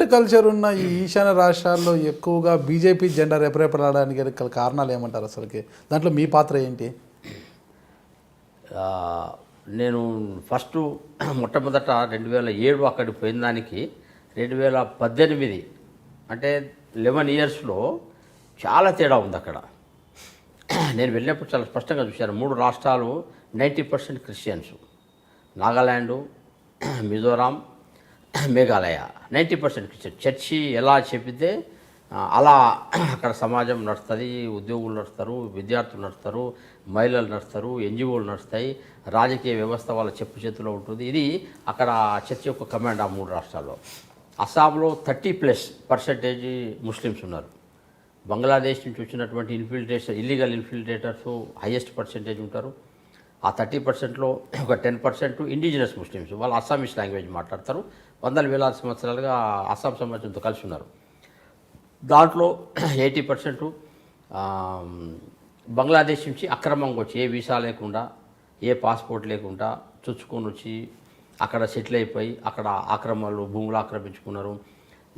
Different culture ఉన్న ఈ ఈశాన్య రాష్ట్రాల్లో ఎక్కువగా బీజేపీ జెండా రెపరెపలాడడానికి గల కారణాలు ఏమంటారు అసలుకి? దాంట్లో మీ పాత్ర ఏంటి? ఆ, నేను ఫస్ట్ మొట్టమొదట 2007 అక్కడికి పోయిన దానికి 2018 అంటే 11 ఇయర్స్లో చాలా తేడా ఉంది అక్కడ. నేను వెళ్ళినప్పుడు చాలా స్పష్టంగా చూశాను. 3 రాష్ట్రాలు 90% Christians, Nagaland, Mizoram, Meghalaya 90% Christian. Church ఎలా చెప్పితే అలా అక్కడ సమాజం నడుస్తుంది, ఉద్యోగులు నడుస్తారు, విద్యార్థులు నడుస్తారు, మహిళలు నడుస్తారు, ఎన్జిఓలు నడుస్తాయి, రాజకీయ వ్యవస్థ వాళ్ళ చెప్పు చేతిలో ఉంటుంది. ఇది అక్కడ చర్చ యొక్క కమాండ్ ఆ 3 రాష్ట్రాల్లో. అస్సాంలో 30+% ముస్లిమ్స్ ఉన్నారు. బంగ్లాదేశ్ నుంచి వచ్చినటువంటి ఇల్లీగల్ ఇన్ఫిల్ట్రేటర్స్ హైయెస్ట్ పర్సెంటేజ్ ఉంటారు. ఆ 30%లో ఒక 10% ఇండిజినస్ ముస్లిమ్స్, వాళ్ళు అస్సామీస్ లాంగ్వేజ్ మాట్లాడతారు. వందల వేలాది సంవత్సరాలుగా అస్సాం సమాజంతో కలిసి ఉన్నారు. దాంట్లో 80% బంగ్లాదేశ్ నుంచి అక్రమంగా వచ్చి ఏ వీసా లేకుండా, ఏ పాస్పోర్ట్ లేకుండా చొచ్చుకొని వచ్చి అక్కడ సెటిల్ అయిపోయి అక్కడ ఆక్రమణలు, భూములు ఆక్రమించుకున్నారు,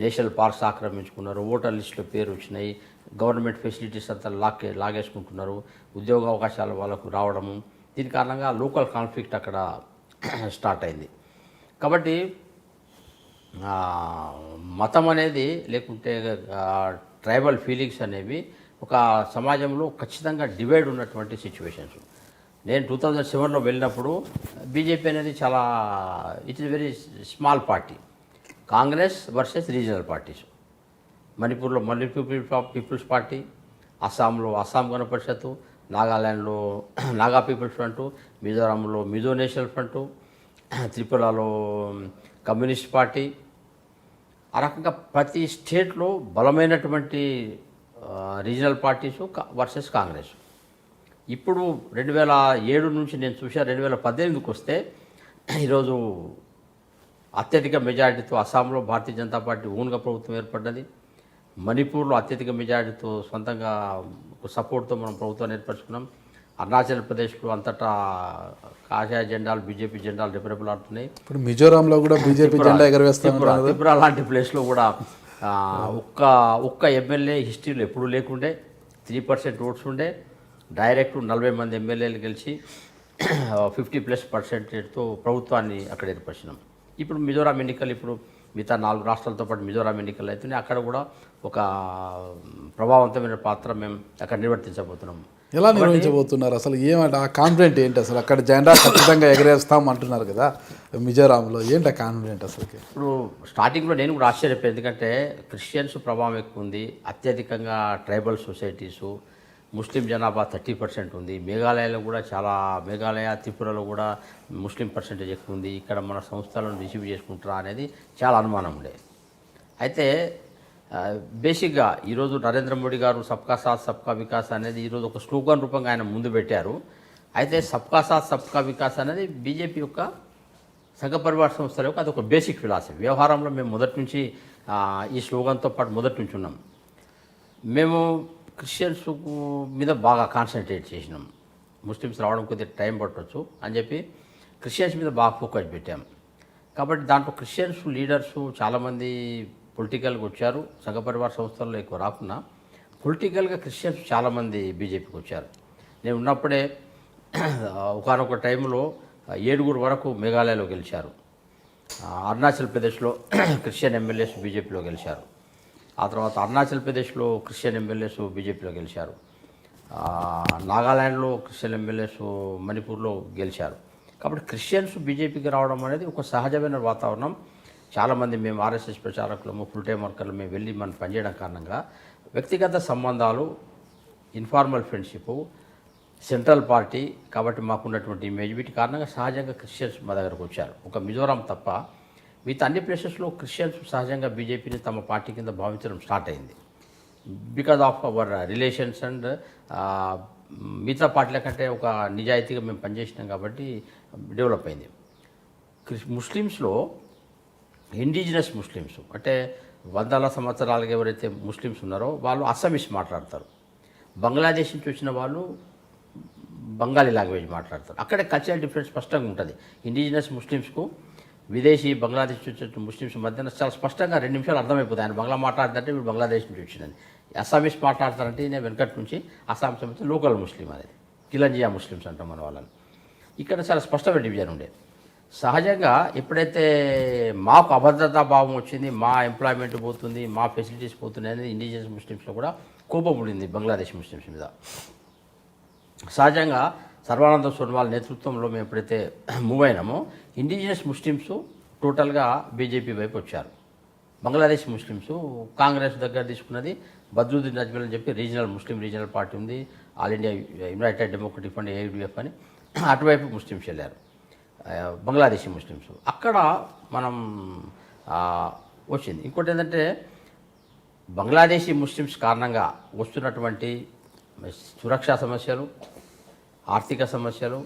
నేషనల్ పార్క్స్ ఆక్రమించుకున్నారు, ఓటర్ లిస్టులో పేరు వచ్చినాయి, గవర్నమెంట్ ఫెసిలిటీస్ అంతా లాగేసుకుంటున్నారు, ఉద్యోగ అవకాశాలు వాళ్ళకు రావడము. దీని కారణంగా లోకల్ కాన్ఫ్లిక్ట్ అక్కడ స్టార్ట్ అయింది. కాబట్టి మతం అనేది లేకుంటే ట్రైబల్ ఫీలింగ్స్ అనేవి ఒక సమాజంలో ఖచ్చితంగా డివైడ్ ఉన్నటువంటి సిచ్యువేషన్స్. నేను 2007లో వెళ్ళినప్పుడు బీజేపీ అనేది చాలా it is very small party. Congress versus regional parties. మణిపూర్లో మణిపూర్ పీపుల్స్ పార్టీ, అస్సాంలో అస్సాం గణ పరిషత్తు, నాగాల్యాండ్లో నాగా పీపుల్స్ ఫ్రంట్, మిజోరాంలో మిజో నేషనల్ ఫ్రంట్, త్రిపురలో కమ్యూనిస్ట్ పార్టీ. ఆ రకంగా ప్రతి స్టేట్లో బలమైనటువంటి రీజనల్ పార్టీసు వర్సెస్ కాంగ్రెస్. ఇప్పుడు 2007 నుంచి నేను చూసా. 2018కి వస్తే ఈరోజు అత్యధిక మెజారిటీతో అస్సాంలో భారతీయ జనతా పార్టీ ఓన్గా ప్రభుత్వం ఏర్పడ్డది. మణిపూర్లో అత్యధిక మెజారిటీతో సొంతంగా సపోర్ట్తో మనం ప్రభుత్వాన్ని ఏర్పరచుకున్నాం. అరుణాచల్ ప్రదేశ్లో అంతటా కాషాయ జెండాలు, బీజేపీ జెండాలు రెపరెపలాడుతున్నాయి. ఇప్పుడు మిజోరాంలో కూడా బీజేపీ జెండా ఎగరవేస్తున్నారు. త్రిపుర లాంటి ప్లేస్లో కూడా ఒక్క ఎమ్మెల్యే హిస్టరీలో ఎప్పుడూ లేకుండే 3% ఓట్స్ ఉండే. డైరెక్ట్ 40 మంది ఎమ్మెల్యేలు గెలిచి 50+%తో ప్రభుత్వాన్ని అక్కడ ఏర్పరిచినాం. ఇప్పుడు మిజోరాం ఎన్నికలు, ఇప్పుడు మిగతా 4 రాష్ట్రాలతో పాటు మిజోరాం ఎన్నికలు అవుతున్నాయి. అక్కడ కూడా ఒక ప్రభావవంతమైన పాత్ర మేము అక్కడ నిర్వర్తించబోతున్నాం. ఎలా నిర్వహించబోతున్నారు అసలు? ఏమంటే ఆ కాన్ఫిడెంట్ ఏంటి అసలు? అక్కడ జెండా ఖచ్చితంగా ఎగరేస్తాం అంటున్నారు కదా మిజోరాంలో, ఏంటి ఆ కాన్ఫిడెంట్ అసలుకి? ఇప్పుడు స్టార్టింగ్లో నేను కూడా ఆశ్చర్యపోయాను. ఎందుకంటే క్రిస్టియన్స్ ప్రభావం ఎక్కువ ఉంది, అత్యధికంగా ట్రైబల్ సొసైటీసు, ముస్లిం జనాభా 30% ఉంది. మేఘాలయలో కూడా మేఘాలయ, త్రిపురలో కూడా ముస్లిం పర్సెంటేజ్ ఎక్కువ ఉంది. ఇక్కడ మన సంస్థలను రిసీవ్ చేసుకుంటారా అనేది చాలా అనుమానం ఉండే. అయితే బేసిక్గా ఈరోజు నరేంద్ర మోడీ గారు సబ్కా సాత్ సబ్కా వికాస్ అనేది ఈరోజు ఒక స్లోగన్ రూపంగా ఆయన ముందు పెట్టారు. అయితే సబ్కా సాత్ సబ్కా వికాస్ అనేది బీజేపీ యొక్క సంఘ పరివార సంస్థల యొక్క అదొక బేసిక్ ఫిలాసఫీ. వ్యవహారంలో మేము మొదటి నుంచి ఈ స్లోగన్తో పాటు మొదటి నుంచి ఉన్నాం. మేము క్రిస్టియన్స్ మీద బాగా కాన్సన్ట్రేట్ చేసినాం. ముస్లిమ్స్ రావడం కొద్దిగా టైం పట్టవచ్చు అని చెప్పి క్రిస్టియన్స్ మీద బాగా ఫోకస్ పెట్టాం. కాబట్టి దాంట్లో క్రిస్టియన్స్ లీడర్సు చాలామంది పొలిటికల్గా వచ్చారు. సంఘ పరివార సంస్థల్లో ఎక్కువ రాకున్నా పొలిటికల్గా క్రిస్టియన్స్ చాలామంది బీజేపీకి వచ్చారు. నేను ఉన్నప్పుడే ఒకనొక టైంలో 7 వరకు మేఘాలయలో గెలిచారు. అరుణాచల్ ప్రదేశ్లో క్రిస్టియన్ ఎమ్మెల్యేస్ బీజేపీలో గెలిచారు. ఆ తర్వాత అరుణాచల్ ప్రదేశ్లో క్రిస్టియన్ ఎమ్మెల్యేస్ బీజేపీలో గెలిచారు. నాగాల్యాండ్లో క్రిస్టియన్ ఎమ్మెల్యేస్ మణిపూర్లో గెలిచారు. కాబట్టి క్రిస్టియన్స్ బీజేపీకి రావడం అనేది ఒక సహజమైన వాతావరణం. చాలామంది మేము ఆర్ఎస్ఎస్ ప్రచారకులము, ఫుల్ టైం వర్కర్లు మేము వెళ్ళి మనం పనిచేయడం కారణంగా వ్యక్తిగత సంబంధాలు, ఇన్ఫార్మల్ ఫ్రెండ్షిప్, సెంట్రల్ పార్టీ కాబట్టి మాకున్నటువంటి ఇమేజ్, వీటి కారణంగా సహజంగా క్రిస్టియన్స్ మా దగ్గరకు వచ్చారు. ఒక మిజోరాం తప్ప మిగతా అన్ని ప్లేసెస్లో క్రిస్టియన్స్ సహజంగా బీజేపీని తమ పార్టీ కింద భావించడం స్టార్ట్ అయింది. Because of our relations and మిగతా పార్టీల కంటే ఒక నిజాయితీగా మేము పనిచేసినాం కాబట్టి డెవలప్ అయింది. ముస్లిమ్స్లో ఇండిజినస్ ముస్లిమ్స్ అంటే వందల సంవత్సరాలుగా ఎవరైతే ముస్లిమ్స్ ఉన్నారో వాళ్ళు అస్సామీస్ మాట్లాడతారు. బంగ్లాదేశ్ నుంచి వచ్చిన వాళ్ళు బెంగాలీ లాంగ్వేజ్ మాట్లాడతారు. అక్కడే కల్చరల్ డిఫరెన్స్ స్పష్టంగా ఉంటుంది. ఇండిజినస్ ముస్లిమ్స్కు విదేశీ బంగ్లాదేశ్ నుంచి వచ్చిన ముస్లిమ్స్ మధ్యన చాలా స్పష్టంగా 2 నిమిషాలు అర్థమైపోతుంది. ఆయన బంగ్లా మాట్లాడుతుంటే వీడు బంగ్లాదేశ్ నుంచి వచ్చిందని, అస్సామీస్ మాట్లాడతారంటే నేను వెనకటి నుంచి అస్సాం సంబంధించి లోకల్ ముస్లిం అనేది, కిలంజియా ముస్లిమ్స్ అంటాం మన వాళ్ళని. ఇక్కడ చాలా స్పష్టమైన డివిజన్ ఉండేది. సహజంగా ఎప్పుడైతే మాకు అభద్రతా భావం వచ్చింది, మా ఎంప్లాయ్మెంట్ పోతుంది, మా ఫెసిలిటీస్ పోతున్నాయి అనేది ఇండిజినస్ ముస్లిమ్స్లో కూడా కోపం ఉండింది బంగ్లాదేశ్ ముస్లిమ్స్ మీద. సహజంగా సర్వానంద సోనోవాల్ నేతృత్వంలో మేము ఎప్పుడైతే మూవ్ అయినామో ఇండిజినస్ ముస్లిమ్స్ టోటల్గా బీజేపీ వైపు వచ్చారు. బంగ్లాదేశ్ ముస్లిమ్స్ కాంగ్రెస్ దగ్గర తీసుకున్నది బద్రుద్దీన్ అజ్మల్ అని చెప్పి ముస్లిం రీజనల్ పార్టీ ఉంది, all India United democratic fund AUDF అని, అటువైపు ముస్లిమ్స్ వెళ్ళారు బంగ్లాదేశీ ముస్లిమ్స్. అక్కడ మనం వచ్చింది. ఇంకోటి ఏంటంటే బంగ్లాదేశీ ముస్లిమ్స్ కారణంగా వస్తున్నటువంటి సురక్షా సమస్యలు, ఆర్థిక సమస్యలు,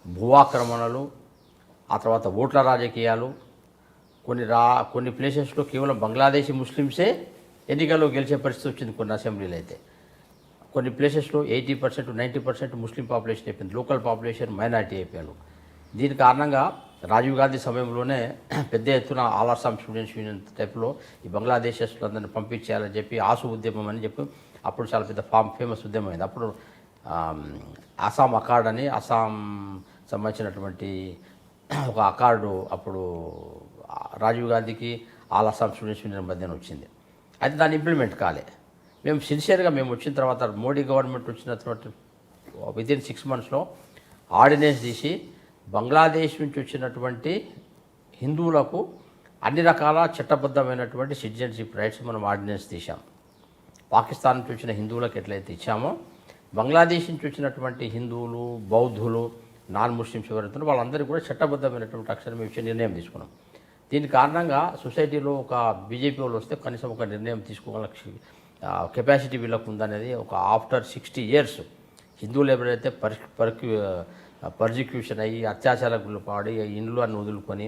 భూ ఆక్రమణలు, ఆ తర్వాత ఓట్ల రాజకీయాలు, కొన్ని ప్లేసెస్లో కేవలం బంగ్లాదేశీ ముస్లిమ్సే ఎన్నికల్లో గెలిచే పరిస్థితి వచ్చింది. కొన్ని అసెంబ్లీలు అయితే కొన్ని ప్లేసెస్లో 80% 90% ముస్లిం పాపులేషన్ అయిపోయింది, లోకల్ పాపులేషన్ మైనారిటీ అయిపోయారు. దీని కారణంగా రాజీవ్ గాంధీ సమయంలోనే పెద్ద ఎత్తున ఆల్ అస్సాం స్టూడెంట్స్ యూనియన్ టైప్లో ఈ బంగ్లాదేశస్తులందరినీ పంపించేయాలని చెప్పి ఆసు ఉద్యమం అని చెప్పి అప్పుడు చాలా పెద్ద ఫేమస్ ఉద్యమం అయింది. అప్పుడు అస్సాం అకార్డ్ అని అస్సాం సంబంధించినటువంటి ఒక అకార్డు అప్పుడు రాజీవ్ గాంధీకి ఆల్ అస్సాం స్టూడెంట్స్ యూనియన్ మధ్యన వచ్చింది. అయితే దాన్ని ఇంప్లిమెంట్ కాలే. మేము సిన్సియర్గా మేము వచ్చిన తర్వాత మోడీ గవర్నమెంట్ వచ్చిన తర్వాత వితిన్ 6 monthsలో ఆర్డినెన్స్ తీసి బంగ్లాదేశ్ నుంచి వచ్చినటువంటి హిందువులకు అన్ని రకాల చట్టబద్ధమైనటువంటి సిటిజన్షిప్ రైట్స్ మనం ఆర్డినెన్స్ తీసాం. పాకిస్తాన్ నుంచి వచ్చిన హిందువులకు ఎట్లయితే ఇచ్చామో బంగ్లాదేశ్ నుంచి వచ్చినటువంటి హిందువులు, బౌద్ధులు, నాన్ ముస్లిమ్స్ ఎవరైతే వాళ్ళందరికీ కూడా చట్టబద్ధమైనటువంటి అక్షరం ఇచ్చే నిర్ణయం తీసుకున్నాం. దీని కారణంగా సొసైటీలో ఒక బీజేపీ వాళ్ళు వస్తే కనీసం ఒక నిర్ణయం తీసుకోగల కెపాసిటీ వీళ్ళకు ఉందనేది ఒక ఆఫ్టర్ 60 years హిందువులు ఎవరైతే పర్జిక్యూషన్ అయ్యి అత్యాచారాలకు పాడి ఇండ్లను వదులుకొని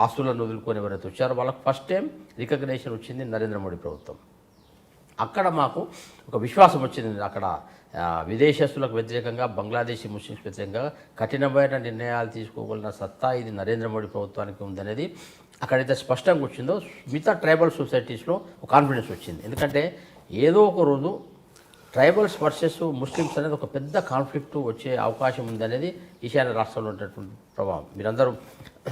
ఆస్తులను వదులుకొని ఎవరైతే వచ్చారో వాళ్ళకి ఫస్ట్ టైం రికగ్నేషన్ వచ్చింది నరేంద్ర మోడీ ప్రభుత్వం. అక్కడ మాకు ఒక విశ్వాసం వచ్చింది. అక్కడ విదేశస్తులకు వ్యతిరేకంగా, బంగ్లాదేశీ ముస్లిమ్స్ వ్యతిరేకంగా కఠినమైన నిర్ణయాలు తీసుకోగలిగిన సత్తా ఇది నరేంద్ర మోడీ ప్రభుత్వానికి ఉందనేది అక్కడైతే స్పష్టంగా వచ్చిందో మిగతా ట్రైబల్ సొసైటీస్లో ఒక కాన్ఫిడెన్స్ వచ్చింది. ఎందుకంటే ఏదో ఒక రోజు ట్రైబల్స్ వర్సెస్ ముస్లిమ్స్ అనేది ఒక పెద్ద కాన్ఫ్లిక్ట్ వచ్చే అవకాశం ఉందనేది ఈశాన్య రాష్ట్రాల్లో ఉన్నటువంటి ప్రభావం. మీరందరూ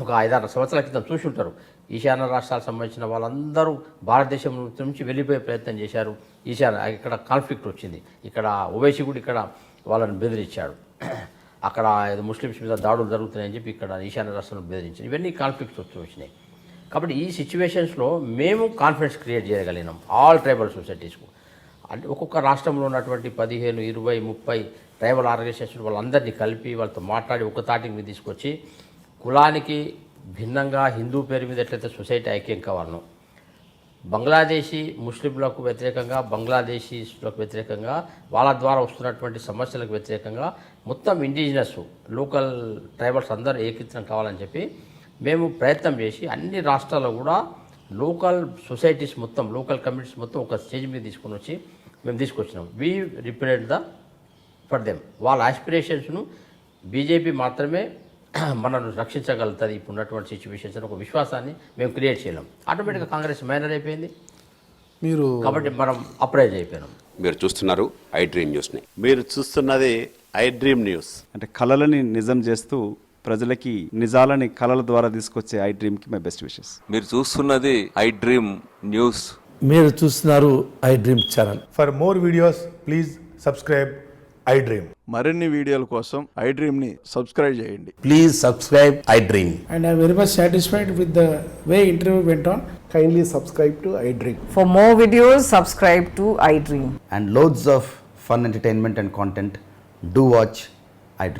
ఒక 5-6 సంవత్సరాల క్రితం చూసి ఉంటారు. ఈశాన్య రాష్ట్రాలకు సంబంధించిన వాళ్ళందరూ భారతదేశం నుంచి వెళ్ళిపోయే ప్రయత్నం చేశారు. ఇక్కడ కాన్ఫ్లిక్ట్ వచ్చింది. ఇక్కడ ఓవైసీ కూడా ఇక్కడ వాళ్ళని బెదిరించాడు. అక్కడ ముస్లిమ్స్ మీద దాడులు జరుగుతున్నాయని చెప్పి ఇక్కడ ఈశాన్య రాష్ట్రంలో బెదిరించారు. ఇవన్నీ కాన్ఫ్లిక్ట్స్ వచ్చినాయి. కాబట్టి ఈ సిచ్యువేషన్స్లో మేము కాన్ఫిడెన్స్ క్రియేట్ చేయగలిగినాం ఆల్ ట్రైబల్ సొసైటీస్కు. అంటే ఒక్కొక్క రాష్ట్రంలో ఉన్నటువంటి 15, 20, 30 ట్రైబల్ ఆర్గనైజేషన్ వాళ్ళందరినీ కలిపి వాళ్ళతో మాట్లాడి ఒక తాటికి మీద తీసుకొచ్చి కులానికి భిన్నంగా హిందూ పేరు మీద ఎట్లయితే సొసైటీ ఐక్యం కావాలనో బంగ్లాదేశీ ముస్లింలకు వ్యతిరేకంగా, బంగ్లాదేశీలకు వ్యతిరేకంగా, వాళ్ళ ద్వారా వస్తున్నటువంటి సమస్యలకు వ్యతిరేకంగా మొత్తం ఇండిజినస్ లోకల్ ట్రైబల్స్ అందరూ ఏకీకృతం కావాలని చెప్పి మేము ప్రయత్నం చేసి అన్ని రాష్ట్రాల్లో కూడా లోకల్ సొసైటీస్ మొత్తం, లోకల్ కమ్యూనిటీస్ మొత్తం ఒక స్టేజ్ మీద తీసుకొని వచ్చి మేము తీసుకొచ్చినాం. We represent for them. వాళ్ళ ఆస్పిరేషన్స్ను బీజేపీ మాత్రమే మనల్ని రక్షించగలుగుతుంది ఇప్పుడు ఉన్నటువంటి సిచ్యువేషన్స్ అని ఒక విశ్వాసాన్ని మేము క్రియేట్ చేయలేం. ఆటోమేటిక్గా కాంగ్రెస్ మైనర్ అయిపోయింది మీరు, కాబట్టి మనం అప్రైజ్ అయిపోయినాం. మీరు చూస్తున్నారు ఐ డ్రీమ్ న్యూస్ని. మీరు చూస్తున్నది ఐ డ్రీమ్ న్యూస్. అంటే కళలని నిజం చేస్తూ ప్రజలకి నిజాలని కళల ద్వారా తీసుకొచ్చే ఐ డ్రీమ్కి మై బెస్ట్ విషెస్. మీరు చూస్తున్నది ఐ డ్రీమ్ న్యూస్. మీరు చూస్తున్నారు I dream channel. For more videos, please subscribe I Dream. మరిన్ని వీడియోల కోసం ఐ డ్రీమ్ ని సబ్స్క్రైబ్ చేయండి. Please subscribe I dream. And I am very much satisfied with the way interview went on. Kindly subscribe to I Dream. For more videos, subscribe to iDream. And loads of fun entertainment and content. Do watch iDream.